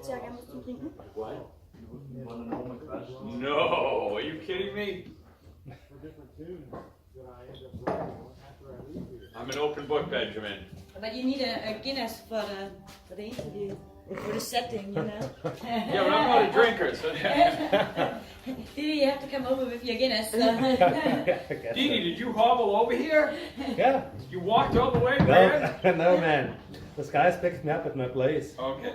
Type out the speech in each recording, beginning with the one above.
jetzt ja gerne was zum Trinken. What? You want to know my question? No, are you kidding me? For different tunes that I end up writing after I leave here. I'm an open book, Benjamin. But you need a Guinness for the interview, for the setting, you know. Yeah, but I'm not a drinker, so. Didi, you have to come over with your Guinness. Didi, did you hobble over here? Yeah. You walked all the way, man? No, no, man. This guy's picked me up at my place. Okay.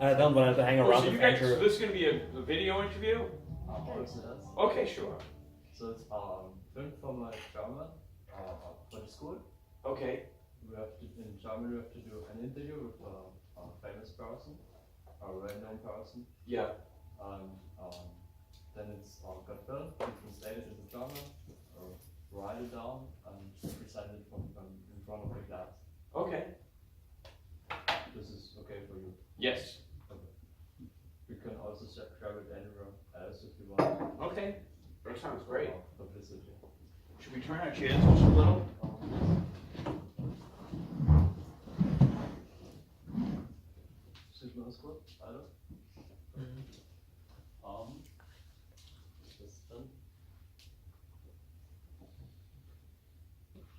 I don't want to hang Oh, around so, with you guys, so Andrew. this is going to be a video interview? Also yes. Okay, sure. So it's film for my German for the school. Okay. We have to, in German we have to do an interview with a famous person, a well-known person. Yeah. And then it's got filmed, we translate it into German, write it down, and present it in front of the class. Okay. This is okay for you. Yes. Okay. We can also share it anywhere else if you want. Okay. That sounds great. Publicity. Should we turn our chairs just a little? Sieht man das gut? Alle? Das dann.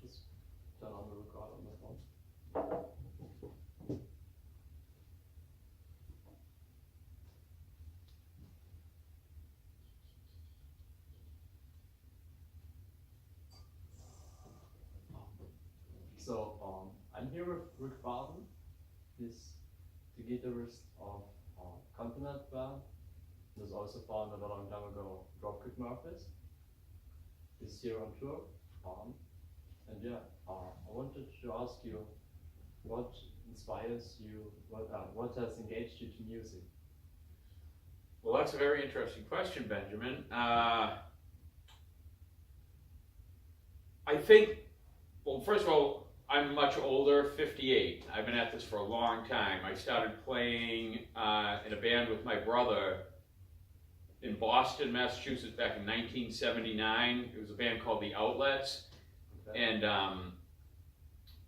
Just turn on the record on my phone. So I'm here with Rick Barton. He's the guitarist of Continental. He was also founded a long time ago Dropkick Murphys. He's here on tour. And yeah, I wanted to ask you what inspires you, what has engaged you to music? Well, that's a very interesting question, Benjamin. I think, well, first of all, I'm much older, 58. I've been at this for a long time. I started playing in a band with my brother in Boston, Massachusetts back in 1979. It was a band called The Outlets. Okay. And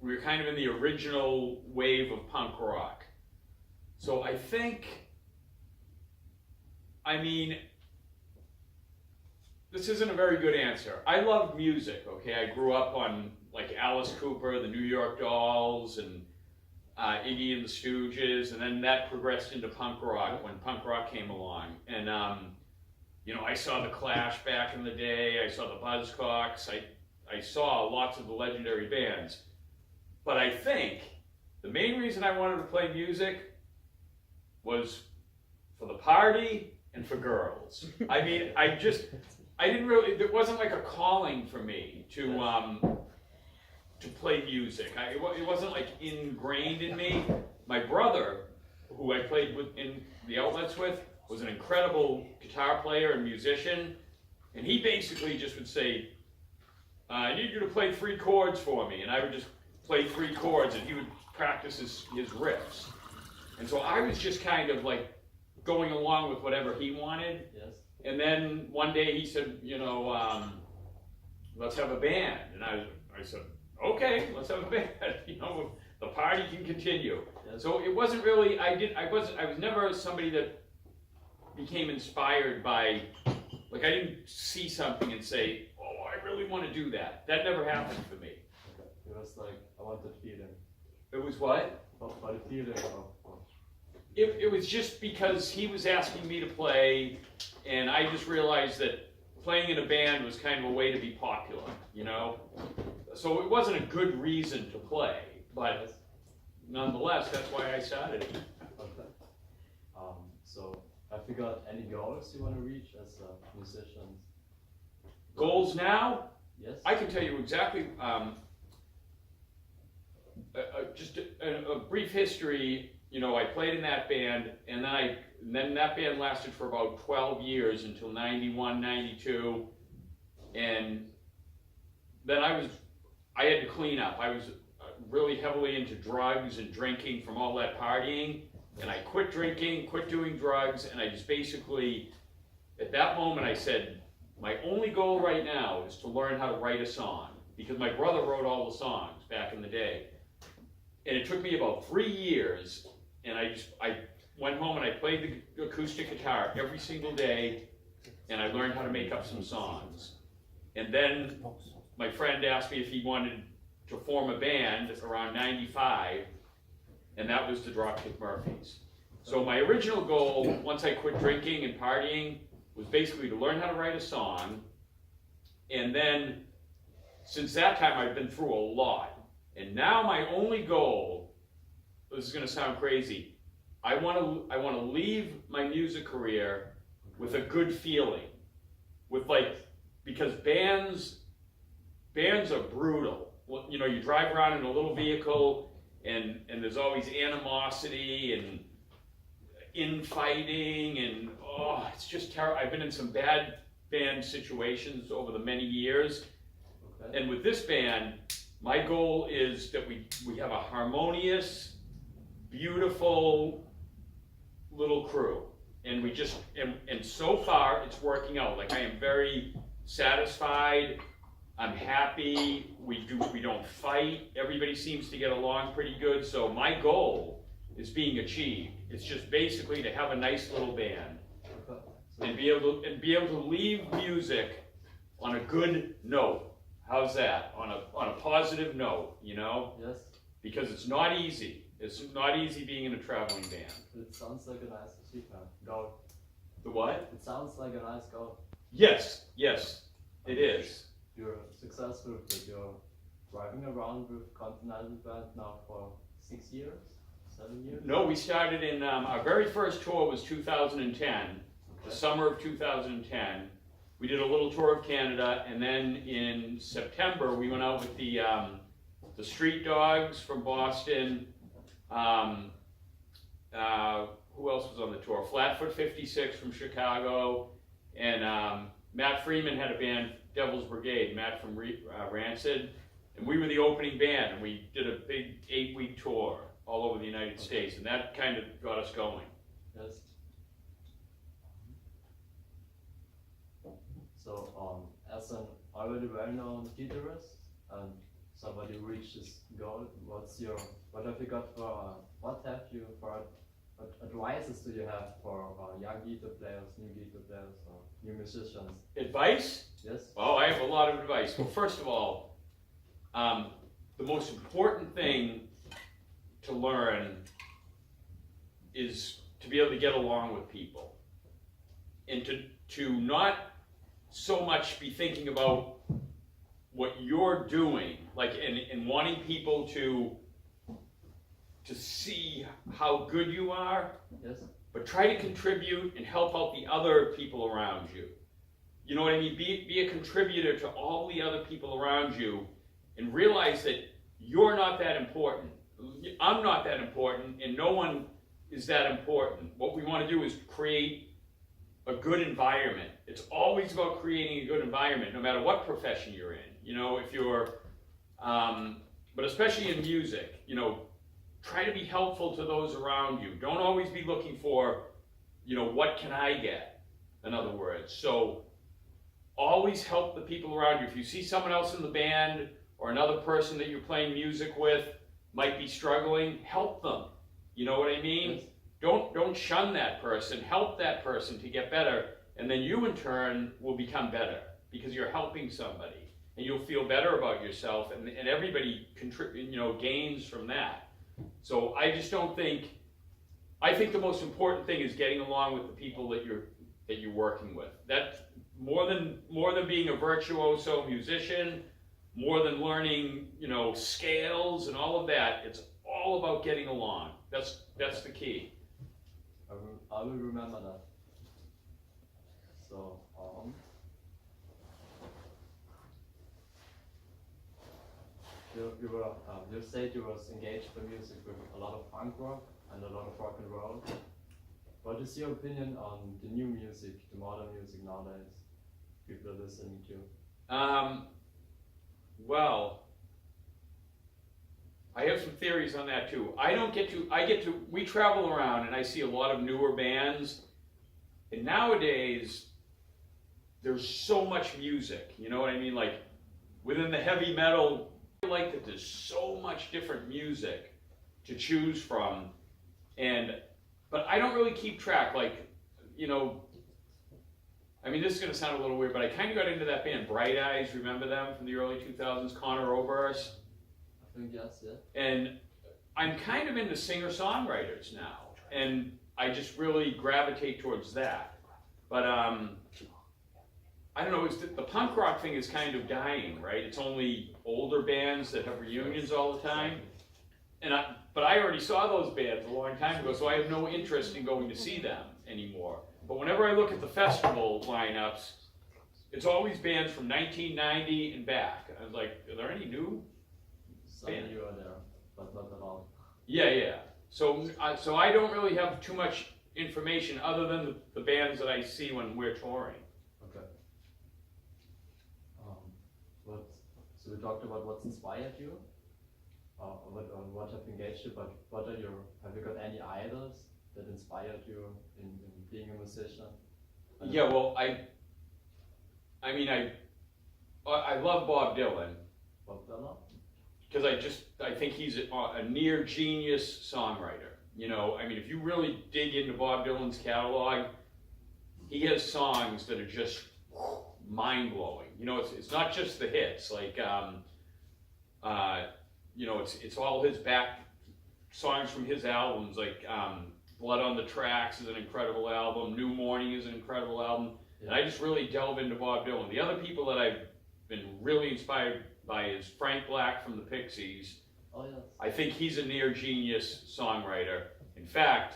we were kind of in the original wave of punk rock. So I think, I mean, this isn't a very good answer. I love music, okay? I grew up on like Alice Cooper, the New York Dolls, and Iggy and the Stooges, and then that progressed into punk rock when punk rock came along. And, you know, I saw the Clash back in the day, I saw the Buzzcocks, I saw lots of the legendary bands. But I think the main reason I wanted to play music was for the party and for girls. I mean, I didn't really, it wasn't like a calling for me to play music. It wasn't like ingrained in me. My brother, who I played with in the Outlets with, was an incredible guitar player and musician, and he basically just would say, I need you to play 3 chords for me, and I would just play 3 chords, and he would practice his riffs. And so I was just kind of like going along with whatever he wanted. Yes. And then one day he said, you know, let's have a band. And I said, okay, let's have a band. You know, the party can continue. Yes. So it wasn't really, I was never somebody that became inspired by, like I didn't see something and say, oh, I really want to do that. That never happened for me. Okay. It was like, I wanted feeling. It was what? By the feeling of It was just because he was asking me to play, and I just realized that playing in a band was kind of a way to be popular, you know? So it wasn't a good reason to play, but nonetheless, that's why I started it. Okay. So have you got any goals you want to reach as a musician? Goals now? Yes. I can tell you exactly, just a brief history. You know, I played in that band, and then that band lasted for about 12 years until 91, 92, and then I had to clean up. I was really heavily into drugs and drinking from all that partying, and I quit drinking, quit doing drugs, and I just basically, at that moment I said, my only goal right now is to learn how to write a song, because my brother wrote all the songs back in the day. and it took me about 3 years, and I went home and I played the acoustic guitar every single day, and I learned how to make up some songs. And then my friend asked me if he wanted to form a band around 95, and that was the Dropkick Murphys. So my original goal, once I quit drinking and partying, was basically to learn how to write a song. And then, since that time, I've been through a lot. And now my only goal, this is going to sound crazy, I want to leave my music career with a good feeling, because bands are brutal. Well, you know, you drive around in a little vehicle, and there's always animosity and infighting, and it's just terrible. I've been in some bad band situations over the many years, and with this band, my goal is that we have a harmonious, beautiful little crew, and we just and so far it's working out. Like, I am very satisfied. I'm happy. We don't fight. Everybody seems to get along pretty good. So my goal is being achieved. It's just basically to have a nice little band and be able to leave music on a good note. How's that? On a positive note, you know? Yes. Because it's not easy. It's not easy being in a traveling band. It sounds like a nice goal. The what? It sounds like a nice goal. Yes, it is. You're successful with it. You're driving around with Continental band now for 6 years, 7 years? No, we started in, our very first tour was 2010, the summer of 2010. We did a little tour of Canada, and then in September we went out with the Street Dogs from Boston. Who else was on the tour? Flatfoot 56 from Chicago, and Matt Freeman had a band, Devil's Brigade, Matt from Rancid, and we were the opening band, and we did a big 8-week tour all over the United States, and that kind of got us going. Yes. So, as an already well-known guitarist and somebody who reached his goal, what advices do you have for young guitar players, new guitar players, or new musicians? Advice? Yes. Oh, I have a lot of advice. Well, first of all, the most important thing to learn is to be able to get along with people, and to not so much be thinking about what you're doing, like, and wanting people to see how good you are. Yes. But try to contribute and help out the other people around you. You know what I mean? Be a contributor to all the other people around you, and realize that you're not that important. I'm not that important, and no one is that important. What we want to do is create a good environment. It's always about creating a good environment, no matter what profession you're in. You know, if you're, but especially in music, you know, try to be helpful to those around you. Don't always be looking for, you know, what can I get, in other words. So always help the people around you. If you see someone else in the band or another person that you're playing music with might be struggling, help them. You know what I mean? Yes. Don't shun that person. Help that person to get better, and then you in turn will become better because you're helping somebody, and you'll feel better about yourself, and everybody gains from that. So I just don't think. I think the most important thing is getting along with the people that you're working with. That's more than being a virtuoso musician, more than learning, you know, scales and all of that. It's all about getting along. That's the key. I will remember that. So, you said you was engaged in music with a lot of punk rock and a lot of rock and roll. What is your opinion on the new music, the modern music nowadays? People are listening to. Well, I have some theories on that too. We travel around and I see a lot of newer bands, and nowadays there's so much music, you know what I mean? Like within the heavy metal, I like that there's so much different music to choose from, but I don't really keep track. Like, you know, I mean, this is gonna sound a little weird, but I kind of got into that band Bright Eyes. Remember them from the early 2000s? Connor Oberst. I think yes, yeah. And I'm kind of into singer-songwriters now, and I just really gravitate towards that. But I don't know, the punk rock thing is kind of dying, right? It's only older bands that have reunions all the time. But I already saw those bands a long time ago, so I have no interest in going to see them anymore. But whenever I look at the festival lineups, it's always bands from 1990 and back. I was like, are there any new? Some of you are there, but not at all. Yeah. So I don't really have too much information other than the bands that I see when we're touring. Okay. So we talked about what's inspired you, what have engaged you, but have you got any idols that inspired you in being a musician? Yeah, well, I mean, I love Bob Dylan. Bob Dylan? Because I think he's a near genius songwriter. You know, I mean, if you really dig into Bob Dylan's catalog, he has songs that are just mind-blowing. You know, it's not just the hits, like, you know, it's all his back songs from his albums, like Blood on the Tracks is an incredible album, New Morning is an incredible album, and I just really delve into Bob Dylan. The other people that I've been really inspired by is Frank Black from the Pixies. Oh, yes. I think he's a near genius songwriter. In fact,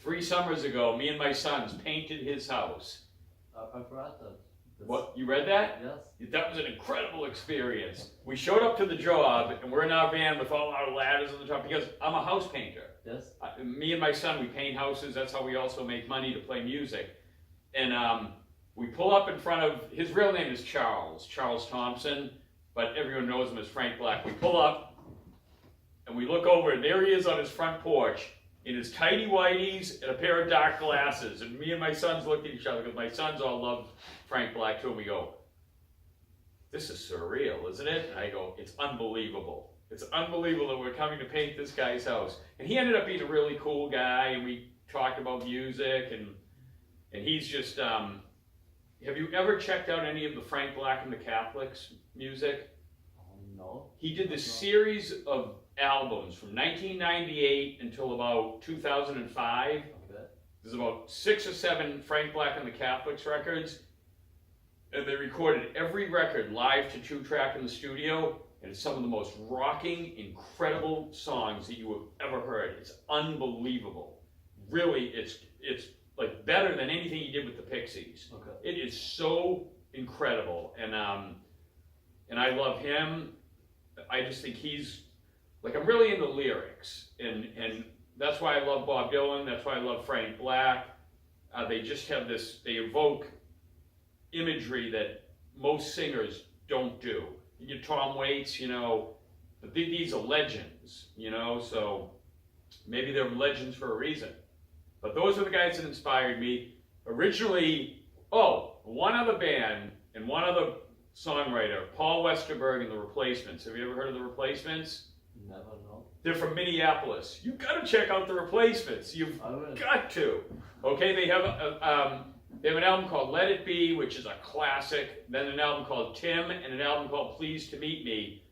3 summers ago, me and my sons painted his house. I've read that. What, you read that? Yes. That was an incredible experience. We showed up to the job, and we're in our van with all our ladders on the top, because I'm a house painter. Yes. Me and my son, we paint houses. That's how we also make money to play music. And we pull up in front of, his real name is Charles Thompson, but everyone knows him as Frank Black. We pull up, and we look over, and there he is on his front porch, in his tighty whities and a pair of dark glasses. And me and my sons looked at each other, because my sons all love Frank Black too, and we go, this is surreal, isn't it? And I go, it's unbelievable. It's unbelievable that we're coming to paint this guy's house. And he ended up being a really cool guy, and we talked about music, and he's just, have you ever checked out any of the Frank Black and the Catholics music? No. He did this series of albums from 1998 until about 2005. Okay. There's about 6 or 7 Frank Black and the Catholics records, and they recorded every record live to 2-track in the studio, and it's some of the most rocking, incredible songs that you have ever heard. It's unbelievable. Really, it's like better than anything he did with the Pixies. Okay. It is so incredible, and I love him. I just think he's, like, I'm really into lyrics, and that's why I love Bob Dylan, that's why I love Frank Black. They just have this, they evoke imagery that most singers don't do. You get Tom Waits, you know, but these are legends, you know, so maybe they're legends for a reason. But those are the guys that inspired me. Originally, one other band and one other songwriter, Paul Westerberg and the Replacements. Have you ever heard of the Replacements? Never, no. They're from Minneapolis. You've got to check out the Replacements. You've got to. Okay, they have an album called Let It Be, which is a classic. Then an album called Tim, and an album called Pleased to Meet Me.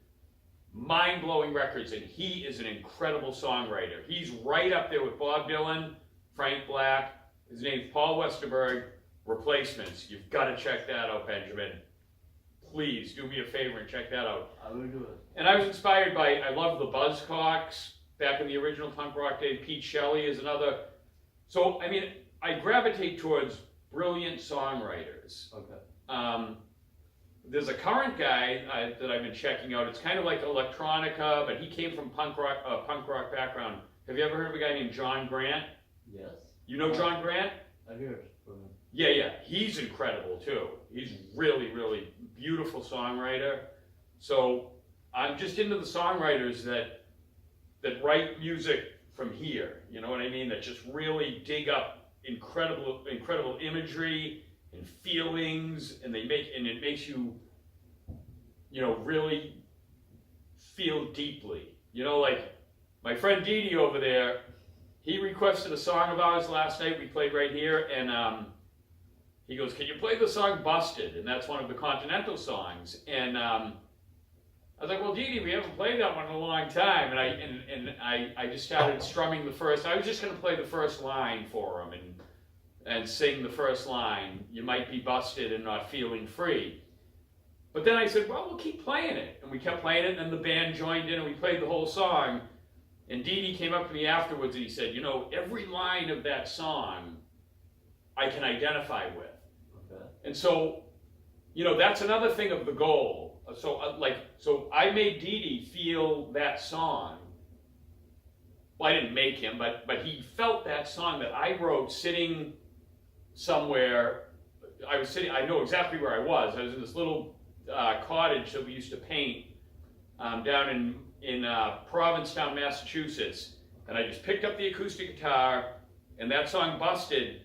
Mind-blowing records, and he is an incredible songwriter. He's right up there with Bob Dylan, Frank Black. His name's Paul Westerberg. Replacements. You've got to check that out, Benjamin. Please do me a favor and check that out. I will do it. And I was inspired by, I love the Buzzcocks back in the original punk rock days. Pete Shelley is another. So, I mean, I gravitate towards brilliant songwriters. Okay. There's a current guy that I've been checking out. It's kind of like electronica, but he came from punk rock background. Have you ever heard of a guy named John Grant? Yes. You know John Grant? I heard from him. Yeah. He's incredible too. He's really, really beautiful songwriter. So I'm just into the songwriters that write music from here. You know what I mean? That just really dig up incredible imagery and feelings, and it makes you, you know, really feel deeply. You know, like my friend Dee over there, he requested a song of ours last night. We played right here, and he goes, "Can you play the song Busted?" And that's one of the Continental songs. And I was like, "Well, Dee, we haven't played that one in a long time." And I just started strumming the first. I was just going to play the first line for him and sing the first line. "You might be busted and not feeling free." But then I said, "Well, we'll keep playing it." And we kept playing it, and then the band joined in, and we played the whole song. And Dee came up to me afterwards, and he said, "You know, every line of that song I can identify with." Okay. And so, you know, that's another thing of the goal. So I made Dee feel that song. Well, I didn't make him, but he felt that song that I wrote sitting somewhere. I know exactly where I was. I was in this little cottage that we used to paint down in Provincetown, Massachusetts. And I just picked up the acoustic guitar, and that song Busted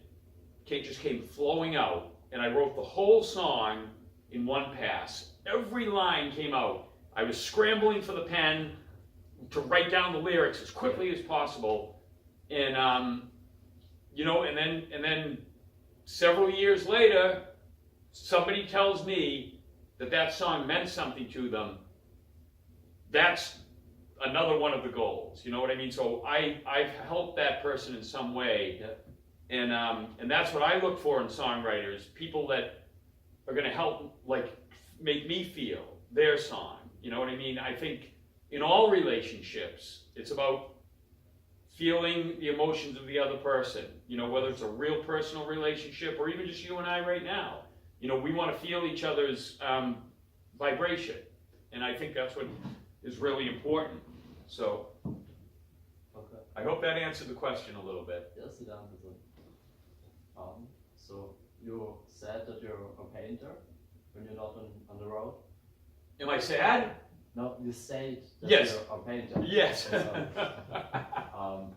just came flowing out. And I wrote the whole song in one pass. Every line came out. I was scrambling for the pen to write down the lyrics as quickly as possible. And, you know, and then several years later, somebody tells me that song meant something to them. That's another one of the goals. You know what I mean? So I've helped that person in some way. Yeah. And that's what I look for in songwriters, people that are going to help, like, make me feel their song. You know what I mean? I think in all relationships, it's about feeling the emotions of the other person. You know, whether it's a real personal relationship or even just you and I right now. You know, we want to feel each other's vibration. And I think that's what is really important. So Okay. I hope that answered the question a little bit. Yes, it answers it. So you said that you're a painter when you're not on the road? Am I sad? No, you said that Yes. you're a painter. Yes. How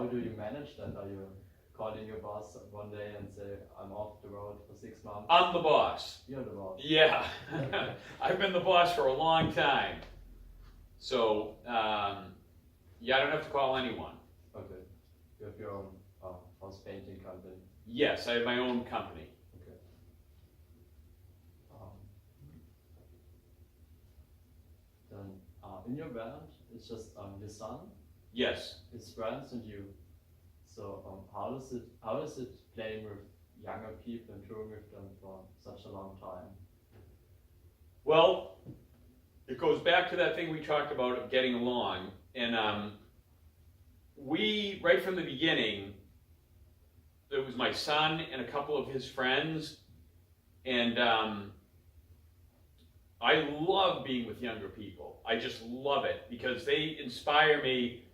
do you manage that? Are you calling your boss one day and say, "I'm off the road for 6 months"? I'm the boss. You're the boss. Yeah. I've been the boss for a long time. So, yeah, I don't have to call anyone. Okay. You have your own house painting company. Yes, I have my own company. Okay. Then in your band, it's just your son, Yes. his friends, and you. So how does it playing with younger people and touring with them for such a long time? Well, it goes back to that thing we talked about of getting along. And we, right from the beginning, it was my son and a couple of his friends. And I love being with younger people. I just love it because they inspire me.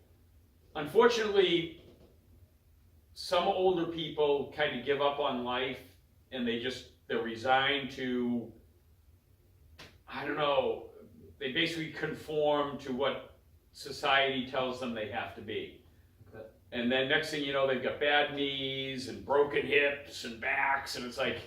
Unfortunately, some older people kind of give up on life and they're resigned to, I don't know, they basically conform to what society tells them they have to be. Okay. And then next thing you know, they've got bad knees and broken hips and backs, and it's like,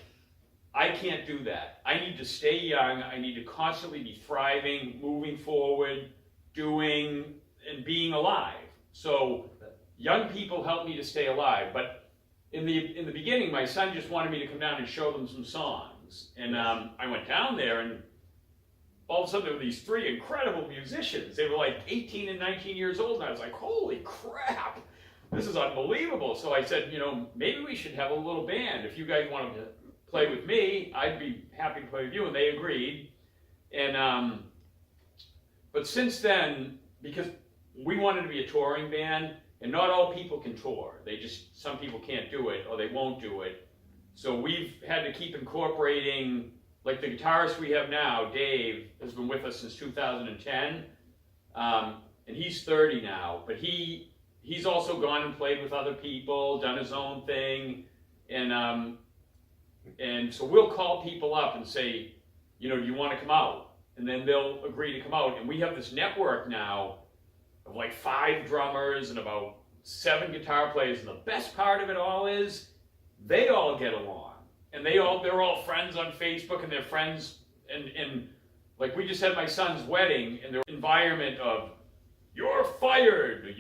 I can't do that. I need to stay young. I need to constantly be thriving, moving forward, doing, and being alive. So young people help me to stay alive. But in the beginning, my son just wanted me to come down and show them some songs. And I went down there, and all of a sudden there were these three incredible musicians. They were like 18 and 19 years old, and I was like, holy crap, this is unbelievable. So I said, you know, maybe we should have a little band. If you guys want to play with me, I'd be happy to play with you. And they agreed. And but since then, because we wanted to be a touring band, and not all people can tour. Some people can't do it, or they won't do it. So we've had to keep incorporating, like the guitarist we have now, Dave, has been with us since 2010. And he's 30 now, but he's also gone and played with other people, done his own thing. And so we'll call people up and say, you know, do you want to come out? And then they'll agree to come out. And we have this network now of like 5 drummers and about 7 guitar players. And the best part of it all is they all get along. And they're all friends on Facebook, and they're friends. And like we just had my son's wedding, and the environment of you're fired,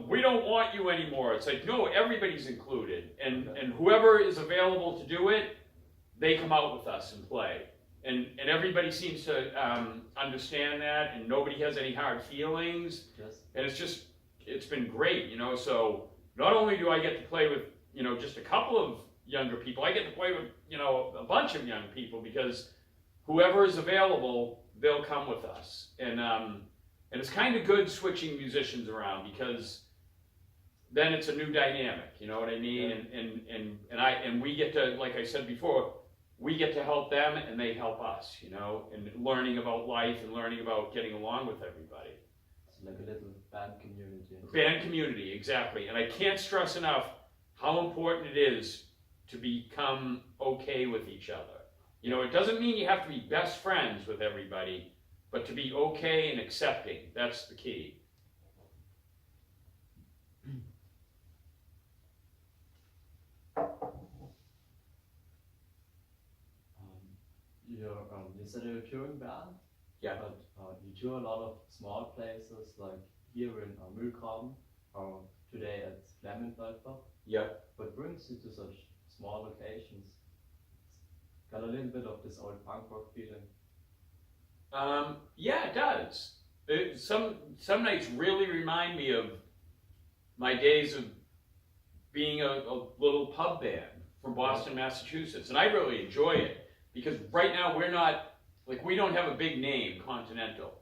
we don't want you anymore. It's like, no, everybody's included. And whoever is available to do it, they come out with us and play. And everybody seems to understand that, and nobody has any hard feelings. Yes. And it's been great, so not only do I get to play with, just a couple of younger people, I get to play with, a bunch of young people, because whoever is available, they'll come with us. And it's kind of good switching musicians around, because then it's a new dynamic, you know what I mean? Yeah. And we get to, like I said before, we get to help them and they help us, and learning about life and learning about getting along with everybody. It's like a little band community. Band community, exactly. And I can't stress enough how important it is to become okay with each other. It doesn't mean you have to be best friends with everybody, but to be okay and accepting, that's the key. You said you're a touring band? Yeah. But you tour a lot of small places, like here in Mühlgraben, or today at Continental. Yeah. What brings you to such small locations? It's got a little bit of this old punk rock feeling. Yeah, it does. Some nights really remind me of my days of being a little pub band from Boston, Massachusetts, and I really enjoy it, because right now we don't have a big name, Continental.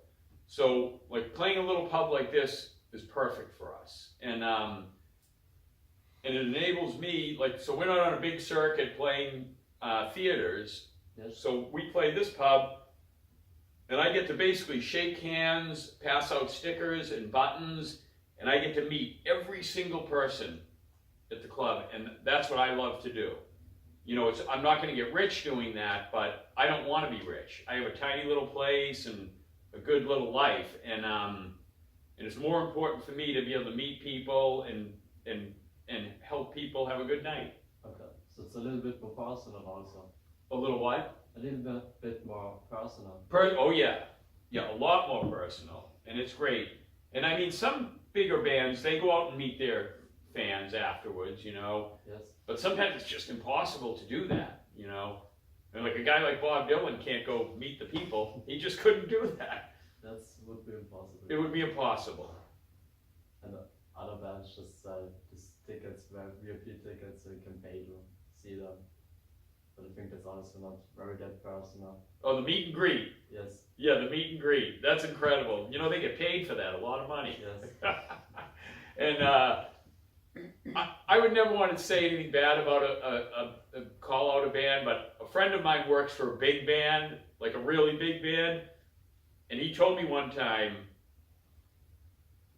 So like playing a little pub like this is perfect for us, and it enables me, so we're not on a big circuit playing theaters. Yes. So we play this pub, and I get to basically shake hands, pass out stickers and buttons, and I get to meet every single person at the club, and that's what I love to do. I'm not going to get rich doing that, but I don't want to be rich. I have a tiny little place and a good little life, and it's more important for me to be able to meet people and help people have a good night. Okay, so it's a little bit more personal also. A little what? A little bit more personal. Oh yeah, a lot more personal, and it's great. And I mean, some bigger bands, they go out and meet their fans afterwards, Yes. But sometimes it's just impossible to do that, And like a guy like Bob Dylan can't go meet the people. He just couldn't do that. That would be impossible. It would be impossible. And other bands just sell these tickets, VIP tickets, so you can pay to see them. But I think that's also not very that personal. Oh, the meet and greet. Yes. Yeah, the meet and greet. That's incredible. They get paid for that, a lot of money. Yes. And I would never want to say anything bad about a call out a band, but a friend of mine works for a big band, like a really big band, and he told me one time,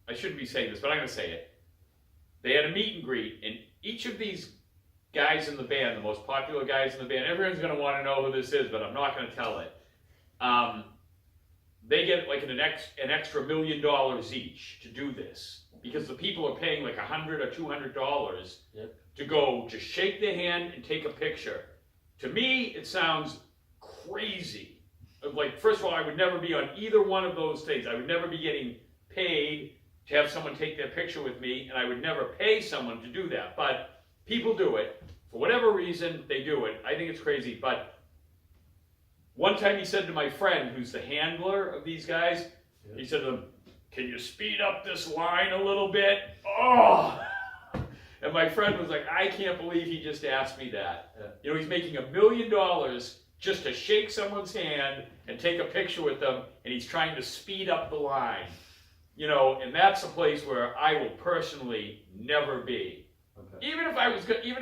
I shouldn't be saying this, but I'm going to say it. They had a meet and greet, and each of these guys in the band, the most popular guys in the band, everyone's going to want to know who this is, but I'm not going to tell it. They get like an extra $1 million each to do this, because the people are paying like $100 or $200 to go just shake their hand and take a picture. To me, it sounds crazy. Like, first of all, I would never be on either one of those things. I would never be getting paid to have someone take their picture with me, and I would never pay someone to do that. But people do it. For whatever reason, they do it. I think it's crazy. But one time he said to my friend, who's the handler of these guys, he said to them, "Can you speed up this line a little bit?" Oh! And my friend was like, "I can't believe he just asked me that." He's making $1 million just to shake someone's hand and take a picture with them, and he's trying to speed up the line. And that's a place where I will personally never be. Okay. Even if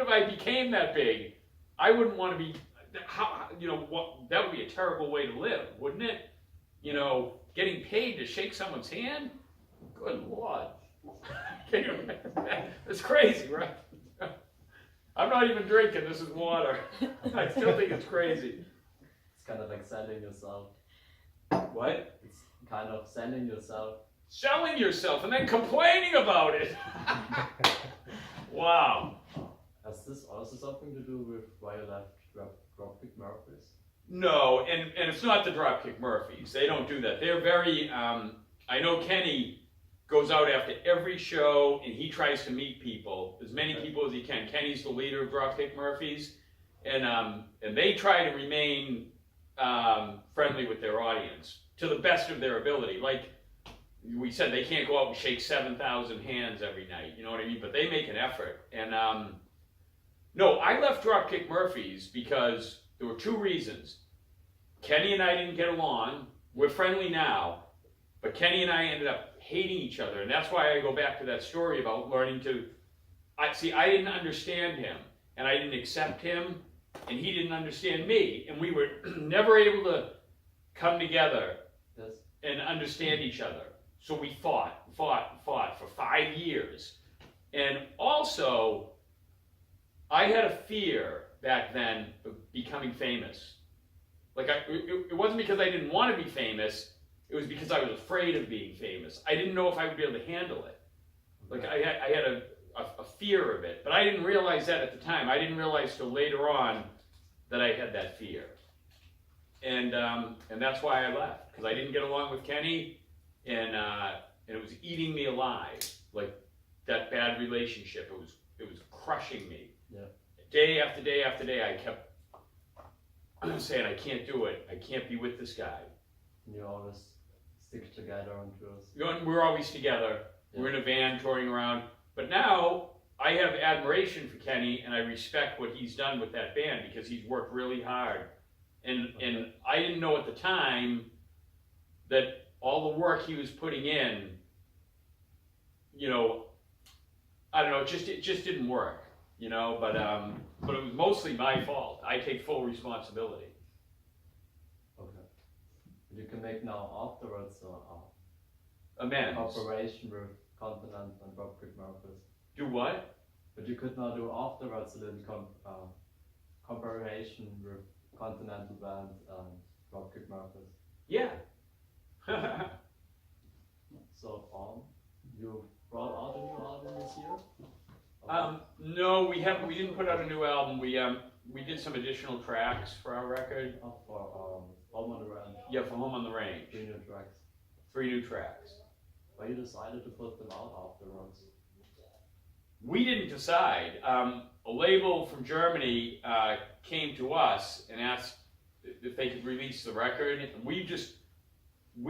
I became that big, I wouldn't want to be. That would be a terrible way to live, wouldn't it? Getting paid to shake someone's hand? Good Lord. Can you imagine that? It's crazy, right? I'm not even drinking, this is water. I still think it's crazy. It's kind of like selling yourself. What? It's kind of selling yourself. Selling yourself and then complaining about it. Wow. Has this also something to do with why you left Dropkick Murphys? No, and it's not the Dropkick Murphys. They don't do that. They're very, I know Kenny goes out after every show and he tries to meet people, as many people as he can. Kenny's the leader of Dropkick Murphys, and they try to remain friendly with their audience to the best of their ability. Like we said, they can't go out and shake 7,000 hands every night, you know what I mean? But they make an effort. And no, I left Dropkick Murphys because there were two reasons. Kenny and I didn't get along. We're friendly now, but Kenny and I ended up hating each other, and that's why I go back to that story about learning to. I didn't understand him, and I didn't accept him, and he didn't understand me, and we were never able to come together and understand each other. So we fought for 5 years, and also I had a fear back then of becoming famous. Like it wasn't because I didn't want to be famous. It was because I was afraid of being famous. I didn't know if I would be able to handle it. Like I had a fear of it, but I didn't realize that at the time. I didn't realize till later on that I had that fear, and that's why I left, because I didn't get along with Kenny, and it was eating me alive. Like that bad relationship, it was crushing me. Yeah. Day after day after day, I kept saying, I can't do it. I can't be with this guy. You always stick together on tours. We're always together. Yeah. We're in a van touring around. But now I have admiration for Kenny, and I respect what he's done with that band because he's worked really hard. And I didn't know at the time that all the work he was putting in, you know, I don't know, it just didn't work, you know. But it was mostly my fault. I take full responsibility. You can make now afterwards amends. Cooperation with Continental and Dropkick Murphys. Do what? But you could now do afterwards a little cooperation with Continental band and Dropkick Murphys. Yeah. So you brought out a new album this year? No, we didn't put out a new album. We did some additional tracks for our record. For Home on the Range. Yeah, for Home on the Range. 3 new tracks. 3 new tracks. Why you decided to put them out afterwards? We didn't decide. A label from Germany came to us and asked if they could release the record. We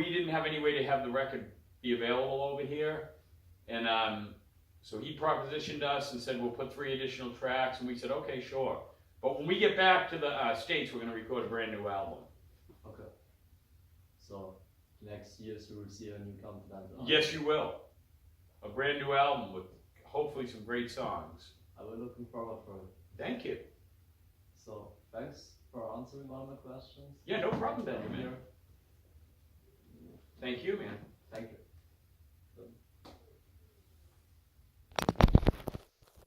didn't have any way to have the record be available over here. And so he propositioned us and said, we'll put 3 additional tracks. And we said, okay, sure. But when we get back to the States, we're going to record a brand new album. Okay. So next year you will see a new Continental. Yes, you will. A brand new album with hopefully some great songs. I will looking forward for it. Thank you. So thanks for answering all my questions. Yeah, no problem, Benjamin. Thank you, man.